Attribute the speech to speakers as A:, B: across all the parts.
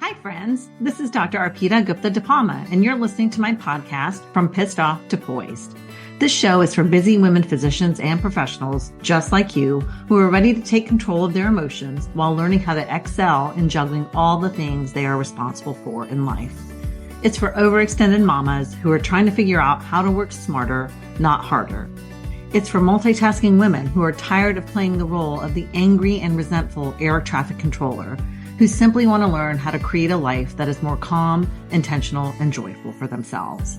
A: Hi, friends. This is Dr. Arpita Gupta Dipalma, and you're listening to my podcast, From Pissed Off to Poised. This show is for busy women physicians and professionals just like you who are ready to take control of their emotions while learning how to excel in juggling all the things they are responsible for in life. It's for overextended mamas who are trying to figure out how to work smarter, not harder. It's for multitasking women who are tired of playing the role of the angry and resentful air traffic controller, who simply want to learn how to create a life that is more calm, intentional, and joyful for themselves.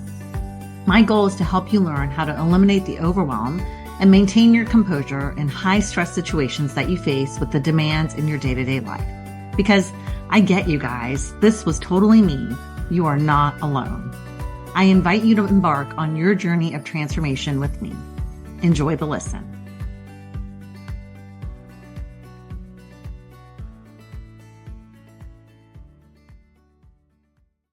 A: My goal is to help you learn how to eliminate the overwhelm and maintain your composure in high-stress situations that you face with the demands in your day-to-day life. Because I get you guys, this was totally me. You are not alone. I invite you to embark on your journey of transformation with me. Enjoy the listen.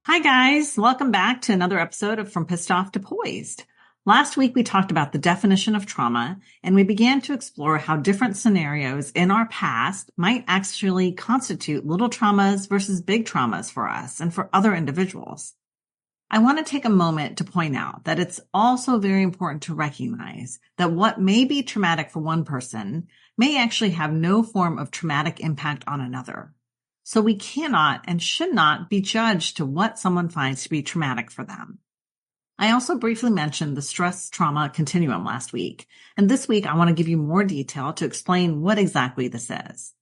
A: Hi guys, welcome back to another episode of From Pissed Off to Poised. Last week we talked about the definition of trauma, and we began to explore how different scenarios in our past might actually constitute little traumas versus big traumas for us and for other individuals. I want to take a moment to point out that it's also very important to recognize that what may be traumatic for one person may actually have no form of traumatic impact on another. So we cannot and should not be judged to what someone finds to be traumatic for them. I also briefly mentioned the stress-trauma continuum last week, and this week I want to give you more detail to explain what exactly this is.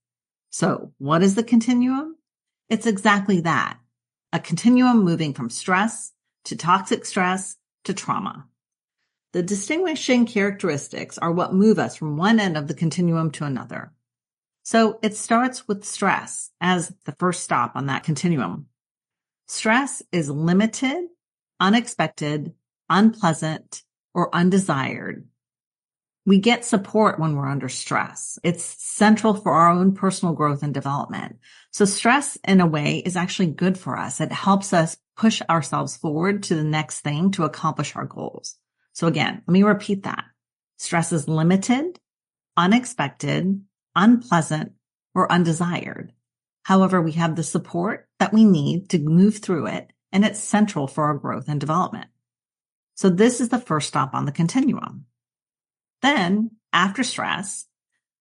A: So, what is the continuum? It's exactly that, a continuum moving from stress to toxic stress to trauma. The distinguishing characteristics are what move us from one end of the continuum to another. So it starts with stress as the first stop on that continuum. Stress is limited, unexpected, unpleasant, or undesired. We get support when we're under stress. It's central for our own personal growth and development. So stress, in a way, is actually good for us. It helps us push ourselves forward to the next thing to accomplish our goals. So again, let me repeat that. Stress is limited, unexpected, unpleasant, or undesired. However, we have the support that we need to move through it, and it's central for our growth and development. So this is the first stop on the continuum. Then, after stress,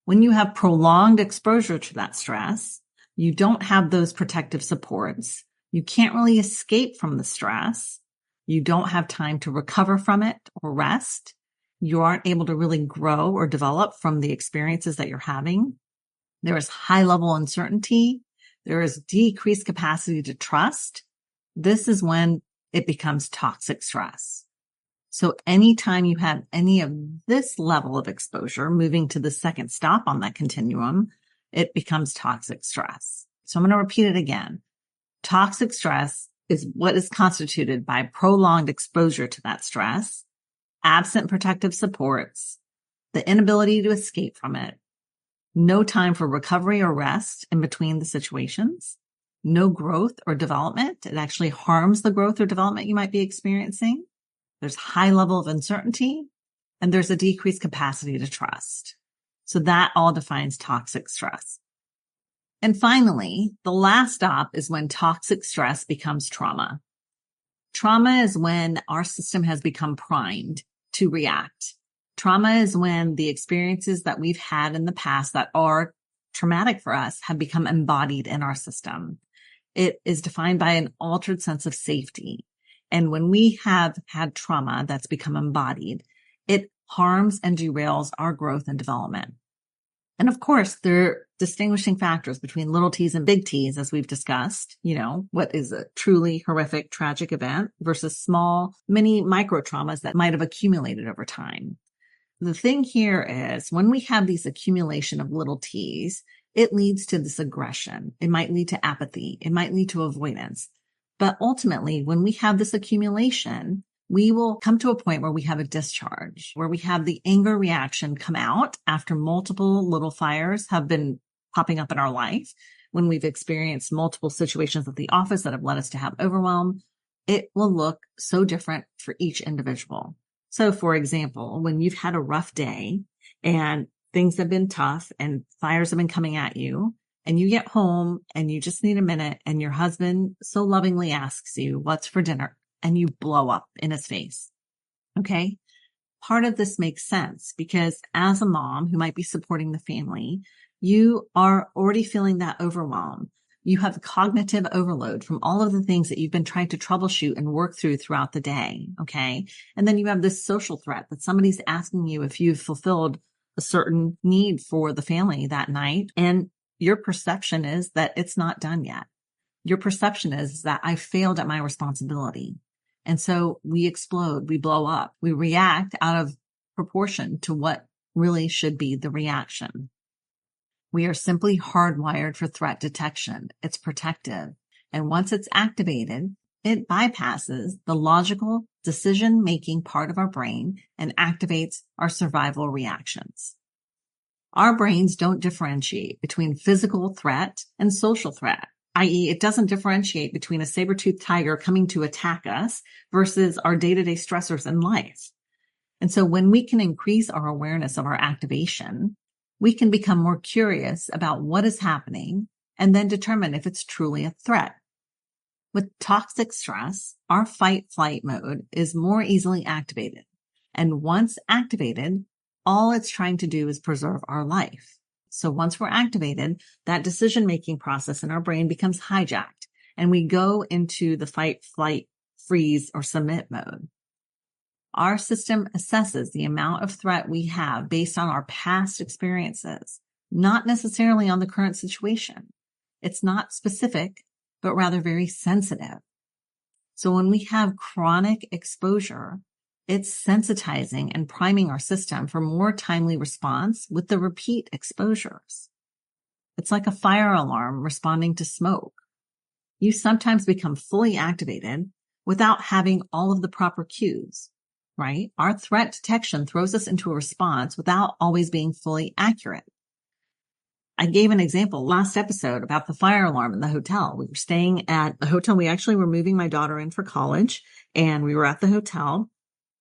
A: when you have prolonged exposure to that stress, you don't have those protective supports. You can't really escape from the stress. You don't have time to recover from it or rest. You aren't able to really grow or develop from the experiences that you're having. There is high level uncertainty. There is decreased capacity to trust. This is when it becomes toxic stress. So anytime you have any of this level of exposure, moving to the second stop on that continuum, it becomes toxic stress. So I'm going to repeat it again. Toxic stress is what is constituted by prolonged exposure to that stress, absent protective supports, the inability to escape from it, no time for recovery or rest in between the situations, no growth or development. It actually harms the growth or development you might be experiencing. There's high level of uncertainty, and there's a decreased capacity to trust. So that all defines toxic stress. And finally, the last stop is when toxic stress becomes trauma. Trauma is when our system has become primed to react. Trauma is when the experiences that we've had in the past that are traumatic for us have become embodied in our system. It is defined by an altered sense of safety. And when we have had trauma that's become embodied, it harms and derails our growth and development. And of course, there are distinguishing factors between little t's and big T's, as we've discussed. You know, what is a truly horrific, tragic event versus small, mini micro traumas that might have accumulated over time. The thing here is when we have these accumulation of little t's, it leads to this aggression. It might lead to apathy. It might lead to avoidance. But ultimately, when we have this accumulation, we will come to a point where we have a discharge, where we have the anger reaction come out after multiple little fires have been popping up in our life, when we've experienced multiple situations at the office that have led us to have overwhelm. It will look so different for each individual. So, for example, when you've had a rough day and things have been tough and fires have been coming at you, and you get home and you just need a minute and your husband so lovingly asks you, what's for dinner? And you blow up in his face. Okay. Part of this makes sense because as a mom who might be supporting the family, you are already feeling that overwhelm. You have cognitive overload from all of the things that you've been trying to troubleshoot and work through throughout the day. Okay. And then you have this social threat that somebody's asking you if you've fulfilled a certain need for the family that night. And your perception is that it's not done yet. Your perception is that I failed at my responsibility. And so we explode, we blow up, we react out of proportion to what really should be the reaction. We are simply hardwired for threat detection. It's protective. And once it's activated, it bypasses the logical decision-making part of our brain and activates our survival reactions. Our brains don't differentiate between physical threat and social threat, i.e., it doesn't differentiate between a saber-toothed tiger coming to attack us versus our day-to-day stressors in life. And so when we can increase our awareness of our activation, we can become more curious about what is happening and then determine if it's truly a threat. With toxic stress, our fight-flight mode is more easily activated. And once activated, all it's trying to do is preserve our life. So once we're activated, that decision-making process in our brain becomes hijacked and we go into the fight, flight, freeze, or submit mode. Our system assesses the amount of threat we have based on our past experiences, not necessarily on the current situation. It's not specific, but rather very sensitive. So when we have chronic exposure, it's sensitizing and priming our system for more timely response with the repeat exposures. It's like a fire alarm responding to smoke. You sometimes become fully activated without having all of the proper cues, right? Our threat detection throws us into a response without always being fully accurate. I gave an example last episode about the fire alarm in the hotel. We were staying at a hotel. We actually were moving my daughter in for college and we were at the hotel.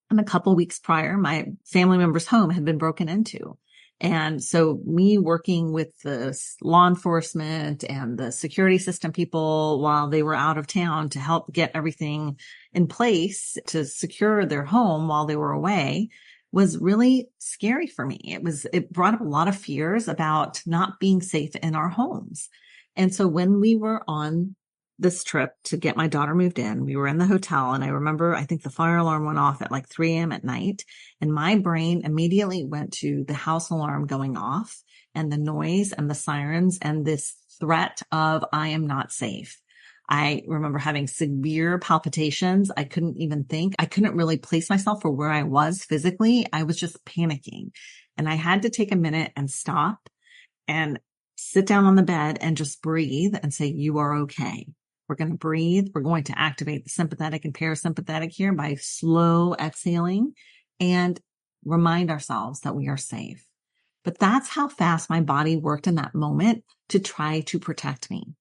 A: And a couple weeks prior, my family member's home had been broken into. And so me working with the law enforcement and the security system people while they were out of town to help get everything in place to secure their home while they were away was really scary for me. It brought up a lot of fears about not being safe in our homes. And so when we were on this trip to get my daughter moved in, we were in the hotel and I remember, I think the fire alarm went off at like 3 a.m. at night and my brain immediately went to the house alarm going off and the noise and the sirens and this threat of I am not safe. I remember having severe palpitations. I couldn't even think. I couldn't really place myself for where I was physically. I was just panicking and I had to take a minute and stop and sit down on the bed and just breathe and say, you are okay. We're going to breathe. We're going to activate the sympathetic and parasympathetic here by slow exhaling and remind ourselves that we are safe. But that's how fast my body worked in that moment to try to protect me.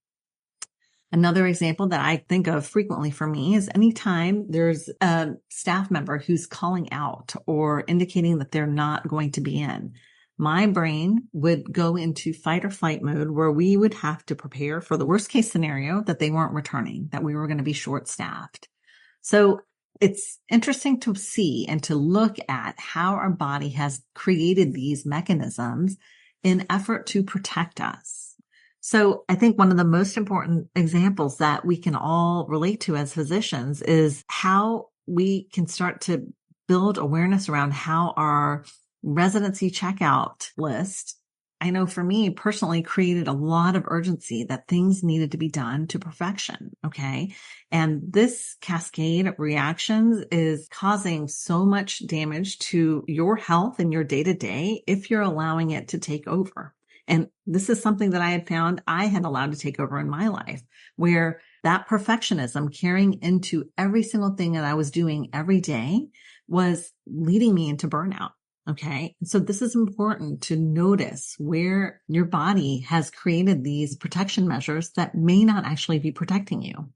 A: Another example that I think of frequently for me is anytime there's a staff member who's calling out or indicating that they're not going to be in, my brain would go into fight or flight mode where we would have to prepare for the worst case scenario that they weren't returning, that we were going to be short staffed. So it's interesting to see and to look at how our body has created these mechanisms in effort to protect us. So I think one of the most important examples that we can all relate to as physicians is how we can start to build awareness around how our residency checkout list, I know for me personally, created a lot of urgency that things needed to be done to perfection. Okay. And this cascade of reactions is causing so much damage to your health and your day to day if you're allowing it to take over. And this is something that I had found I had allowed to take over in my life, where that perfectionism carrying into every single thing that I was doing every day was leading me into burnout. Okay. So this is important to notice where your body has created these protection measures that may not actually be protecting you.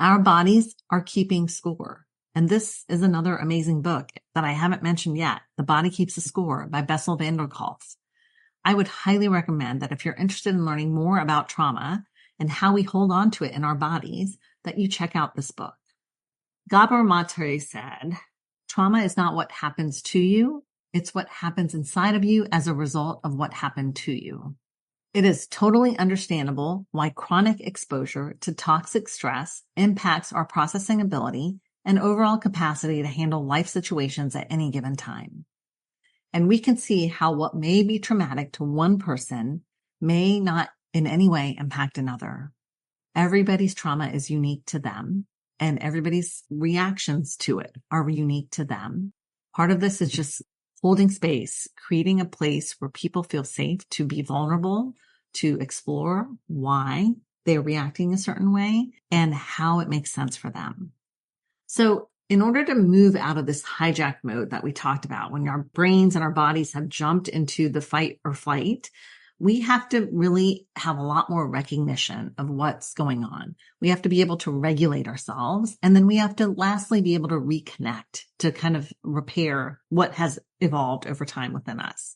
A: Our bodies are keeping score. And this is another amazing book that I haven't mentioned yet. The Body Keeps a Score by Bessel van der Kolk. I would highly recommend that if you're interested in learning more about trauma and how we hold on to it in our bodies, that you check out this book. Gabor Mate said, trauma is not what happens to you, it's what happens inside of you as a result of what happened to you. It is totally understandable why chronic exposure to toxic stress impacts our processing ability and overall capacity to handle life situations at any given time. And we can see how what may be traumatic to one person may not in any way impact another. Everybody's trauma is unique to them, and everybody's reactions to it are unique to them. Part of this is just holding space, creating a place where people feel safe to be vulnerable, to explore why they're reacting a certain way and how it makes sense for them. So in order to move out of this hijack mode that we talked about, when our brains and our bodies have jumped into the fight or flight, we have to really have a lot more recognition of what's going on. We have to be able to regulate ourselves. And then we have to lastly be able to reconnect to kind of repair what has evolved over time within us.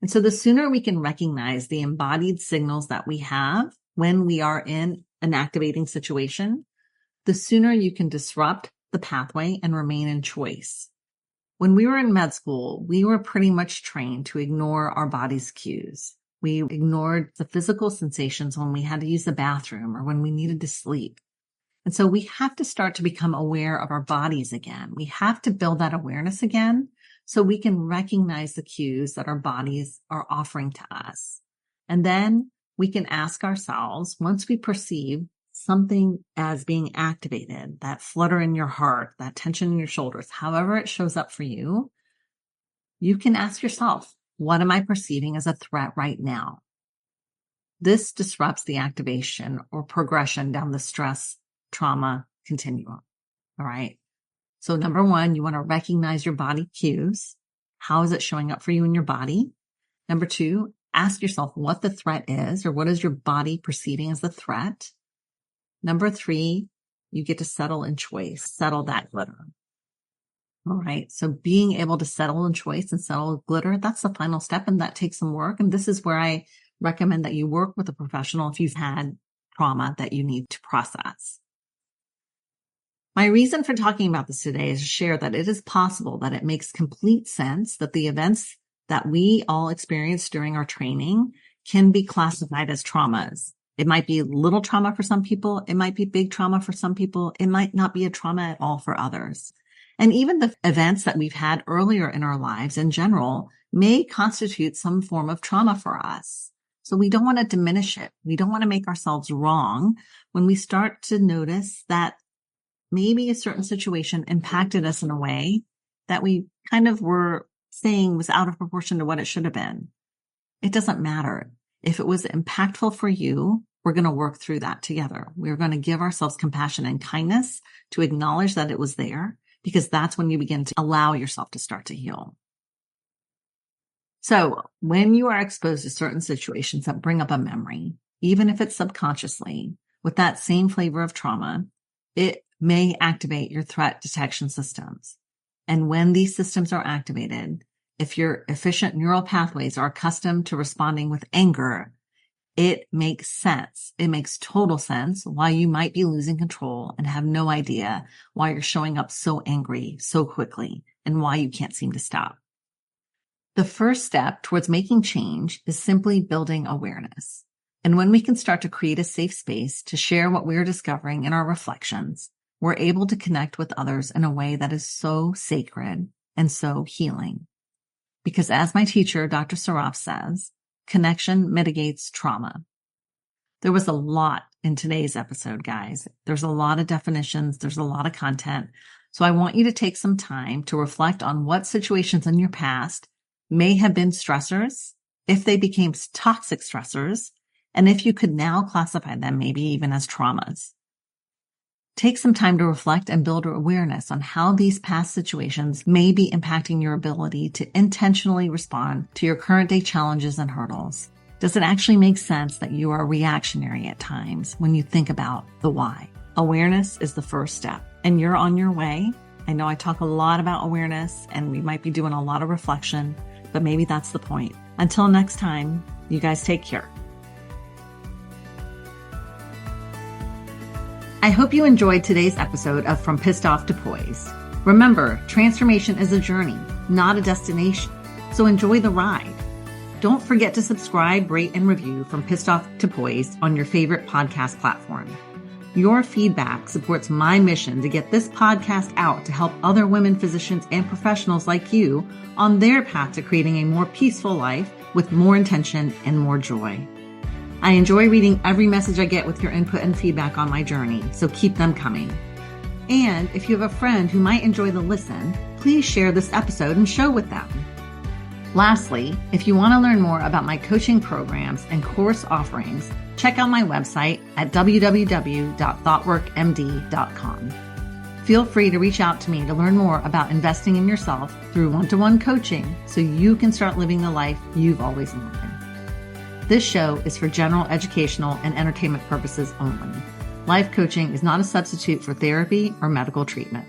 A: And so the sooner we can recognize the embodied signals that we have when we are in an activating situation, the sooner you can disrupt the pathway and remain in choice. When we were in med school, we were pretty much trained to ignore our body's cues. We ignored the physical sensations when we had to use the bathroom or when we needed to sleep. And so we have to start to become aware of our bodies again. We have to build that awareness again so we can recognize the cues that our bodies are offering to us. And then we can ask ourselves, once we perceive something as being activated, that flutter in your heart, that tension in your shoulders, however it shows up for you, you can ask yourself, what am I perceiving as a threat right now? This disrupts the activation or progression down the stress trauma continuum. All right. So number one, you want to recognize your body cues. How is it showing up for you in your body? Number two, ask yourself what the threat is or what is your body perceiving as the threat? Number three, you get to settle in choice, settle that glitter. All right. So being able to settle in choice and settle glitter, that's the final step. And that takes some work. And this is where I recommend that you work with a professional if you've had trauma that you need to process. My reason for talking about this today is to share that it is possible that it makes complete sense that the events that we all experienced during our training can be classified as traumas. It might be little trauma for some people. It might be big trauma for some people. It might not be a trauma at all for others. And even the events that we've had earlier in our lives in general may constitute some form of trauma for us. So we don't want to diminish it. We don't want to make ourselves wrong when we start to notice that maybe a certain situation impacted us in a way that we kind of were saying was out of proportion to what it should have been. It doesn't matter. If it was impactful for you, we're going to work through that together. We're going to give ourselves compassion and kindness to acknowledge that it was there, because that's when you begin to allow yourself to start to heal. So when you are exposed to certain situations that bring up a memory, even if it's subconsciously, with that same flavor of trauma, it may activate your threat detection systems. And when these systems are activated, if your efficient neural pathways are accustomed to responding with anger, it makes sense. It makes total sense why you might be losing control and have no idea why you're showing up so angry so quickly and why you can't seem to stop. The first step towards making change is simply building awareness. And when we can start to create a safe space to share what we're discovering in our reflections, we're able to connect with others in a way that is so sacred and so healing. Because as my teacher, Dr. Saraf, says, connection mitigates trauma. There was a lot in today's episode, guys. There's a lot of definitions. There's a lot of content. So I want you to take some time to reflect on what situations in your past may have been stressors, if they became toxic stressors, and if you could now classify them maybe even as traumas. Take some time to reflect and build awareness on how these past situations may be impacting your ability to intentionally respond to your current day challenges and hurdles. Does it actually make sense that you are reactionary at times when you think about the why? Awareness is the first step, and you're on your way. I know I talk a lot about awareness and we might be doing a lot of reflection, but maybe that's the point. Until next time, you guys take care. I hope you enjoyed today's episode of From Pissed Off to Poised. Remember, transformation is a journey, not a destination. So enjoy the ride. Don't forget to subscribe, rate, and review From Pissed Off to Poised on your favorite podcast platform. Your feedback supports my mission to get this podcast out to help other women physicians and professionals like you on their path to creating a more peaceful life with more intention and more joy. I enjoy reading every message I get with your input and feedback on my journey, so keep them coming. And if you have a friend who might enjoy the listen, please share this episode and show with them. Lastly, if you want to learn more about my coaching programs and course offerings, check out my website at www.thoughtworkmd.com. Feel free to reach out to me to learn more about investing in yourself through one-to-one coaching so you can start living the life you've always wanted. This show is for general educational and entertainment purposes only. Life coaching is not a substitute for therapy or medical treatment.